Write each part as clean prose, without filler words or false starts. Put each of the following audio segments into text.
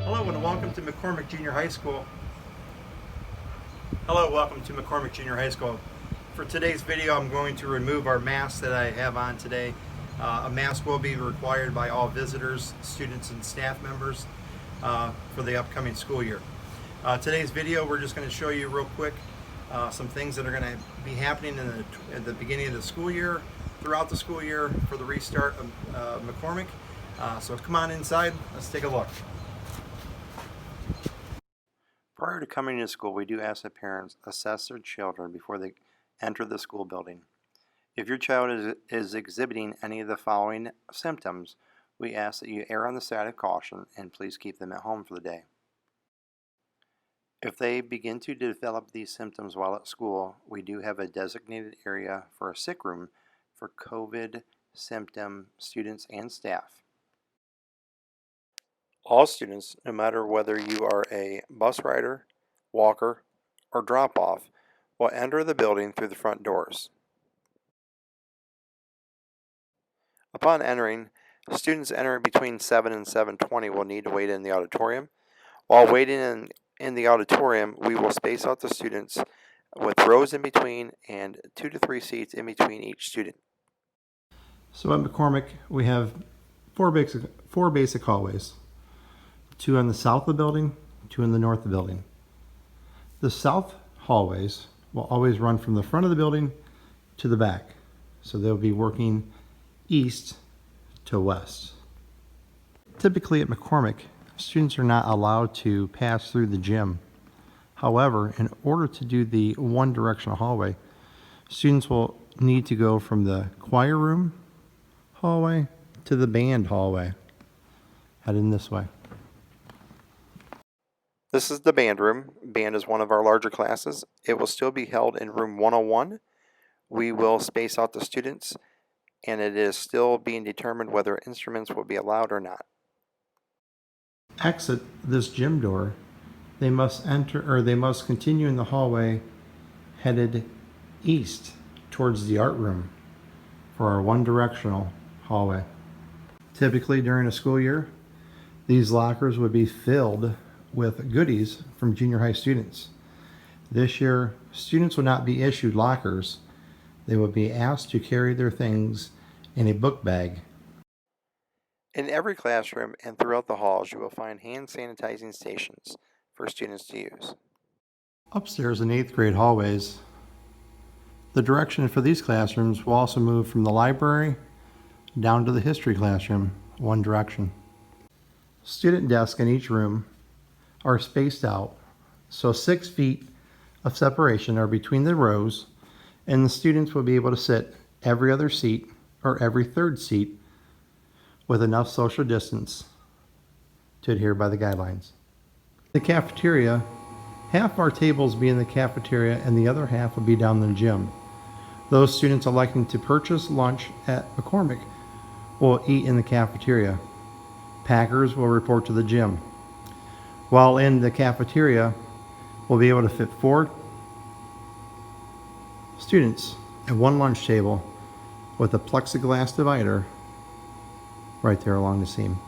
Hello and welcome to McCormick Junior High School. Hello, welcome to McCormick Junior High School. For today's video, I'm going to remove our mask that I have on today. A mask will be required by all visitors, students, and staff members for the upcoming school year. Today's video, we're just going to show you real quick some things that are going to be happening at the beginning of the school year, throughout the school year for the restart of McCormick. So come on inside, let's take a look. Prior to coming to school, we do ask that parents assess their children before they enter the school building. If your child is exhibiting any of the following symptoms, we ask that you err on the side of caution and please keep them at home for the day. If they begin to develop these symptoms while at school, we do have a designated area for a sick room for COVID symptom students and staff. All students, no matter whether you are a bus rider, walker, or drop-off, will enter the building through the front doors. Upon entering, students entering between 7 and 7:20 will need to wait in the auditorium. While waiting in the auditorium, we will space out the students with rows in between and 2 to 3 seats in between each student. So at McCormick, we have four basic hallways. 2 on the south of the building, 2 in the north of the building. The south hallways will always run from the front of the building to the back. So they'll be working east to west. Typically at McCormick, students are not allowed to pass through the gym. However, in order to do the one-directional hallway, students will need to go from the choir room hallway to the band hallway, heading this way. This is the band room. Band is one of our larger classes. It will still be held in room 101. We will space out the students, and it is still being determined whether instruments will be allowed or not. Exit this gym door. They must continue in the hallway headed east towards the art room for our one-directional hallway. Typically during a school year, these lockers would be filled with goodies from junior high students. This year, students will not be issued lockers. They will be asked to carry their things in a book bag. In every classroom and throughout the halls, you will find hand sanitizing stations for students to use. Upstairs in 8th grade hallways, the direction for these classrooms will also move from the library down to the history classroom, one direction. Student desks in each room are spaced out, so 6 feet of separation are between the rows, and the students will be able to sit every other seat or every third seat with enough social distance to adhere by the guidelines. The cafeteria, half our tables will be in the cafeteria and the other half will be down in the gym. Those students electing to purchase lunch at McCormick will eat in the cafeteria. Packers will report to the gym. While in the cafeteria, we'll be able to fit 4 students at one lunch table with a plexiglass divider right there along the seam.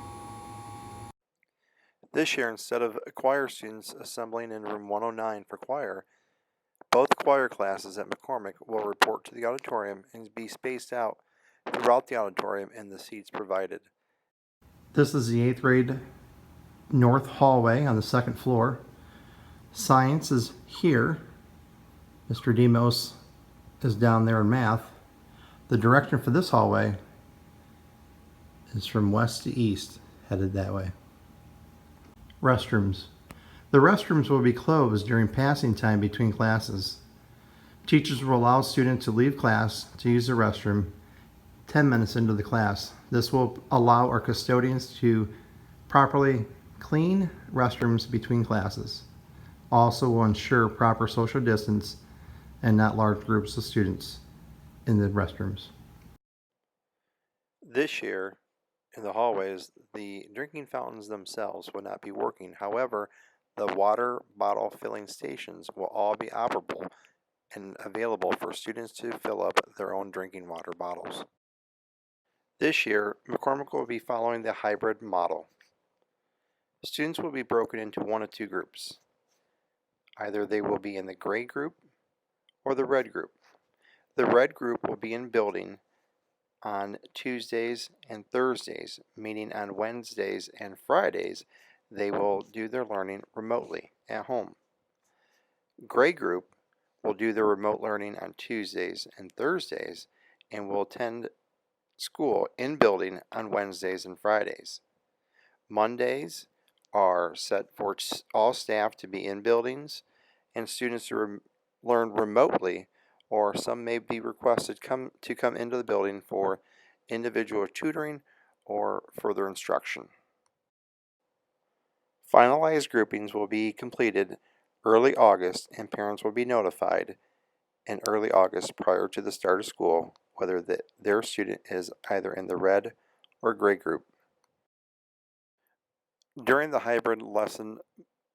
This year, instead of choir students assembling in room 109 for choir, both choir classes at McCormick will report to the auditorium and be spaced out throughout the auditorium in the seats provided. This is the 8th grade north hallway on the 2nd floor. Science is here. Mr. Demos is down there in math. The direction for this hallway is from west to east, headed that way. Restrooms. The restrooms will be closed during passing time between classes. Teachers will allow students to leave class to use the restroom 10 minutes into the class. This will allow our custodians to properly clean restrooms between classes. Also will ensure proper social distance and not large groups of students in the restrooms. This year, in the hallways, the drinking fountains themselves will not be working. However, the water bottle filling stations will all be operable and available for students to fill up their own drinking water bottles. This year, McCormick will be following the hybrid model. Students will be broken into one of two groups. Either they will be in the gray group or the red group. The red group will be in building on Tuesdays and Thursdays, meaning on Wednesdays and Fridays, they will do their learning remotely at home. Gray group will do their remote learning on Tuesdays and Thursdays and will attend school in building on Wednesdays and Fridays. Mondays are set for all staff to be in buildings and students to learn remotely, or some may be requested to come into the building for individual tutoring or further instruction. Finalized groupings will be completed early August and parents will be notified in early August prior to the start of school whether their student is either in the red or gray group. During the hybrid lesson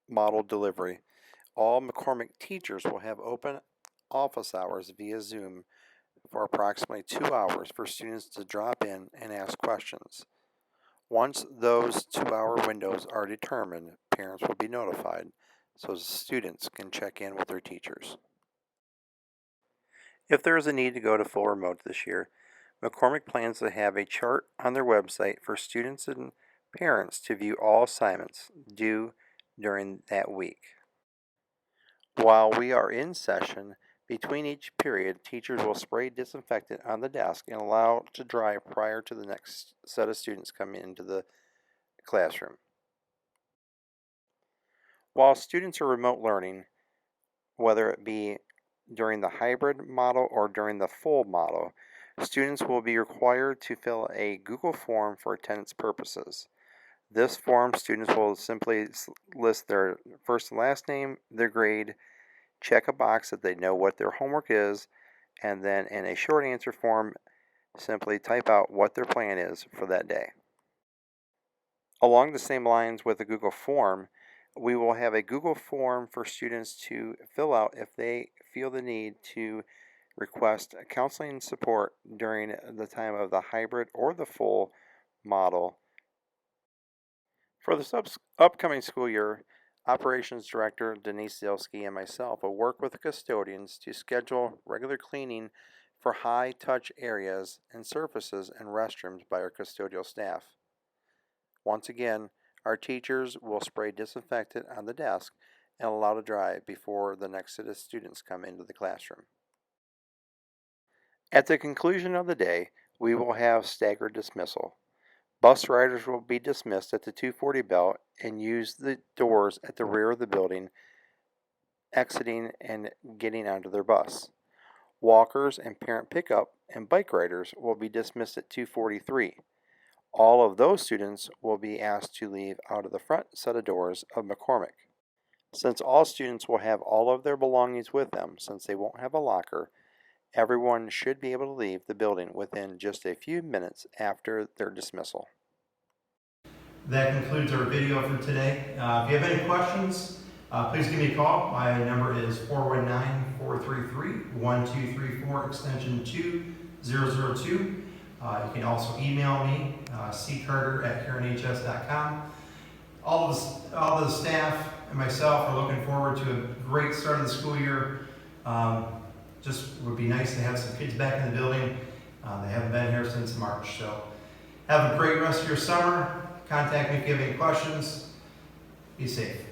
model delivery, all McCormick teachers will have open office hours via Zoom for approximately 2 hours for students to drop in and ask questions. Once those 2-hour windows are determined, parents will be notified so students can check in with their teachers. If there is a need to go to full remote this year, McCormick plans to have a chart on their website for students and parents to view all assignments due during that week. While we are in session, between each period, teachers will spray disinfectant on the desk and allow it to dry prior to the next set of students coming into the classroom. While students are remote learning, whether it be during the hybrid model or during the full model, students will be required to fill a Google form for attendance purposes. This form, students will simply list their first and last name, their grade, check a box that they know what their homework is, and then in a short answer form, simply type out what their plan is for that day. Along the same lines with the Google form, we will have a Google form for students to fill out if they feel the need to request counseling support during the time of the hybrid or the full model. For the upcoming school year, Operations Director Denise Zielski and myself will work with the custodians to schedule regular cleaning for high-touch areas and surfaces and restrooms by our custodial staff. Once again, our teachers will spray disinfectant on the desk and allow to dry before the next set of students come into the classroom. At the conclusion of the day, we will have staggered dismissal. Bus riders will be dismissed at the 2:40 bell and use the doors at the rear of the building, exiting and getting onto their bus. Walkers and parent pickup and bike riders will be dismissed at 2:43. All of those students will be asked to leave out of the front set of doors of McCormick. Since all students will have all of their belongings with them, since they won't have a locker, everyone should be able to leave the building within just a few minutes after their dismissal. That concludes our video for today. If you have any questions, please give me a call. My number is 419-433-1234, extension 2002. You can also email me, ccarter@MJHS.com. All the staff and myself are looking forward to a great start of the school year. Just would be nice to have some kids back in the building. They haven't been here since March. So have a great rest of your summer. Contact me if you have any questions. Be safe.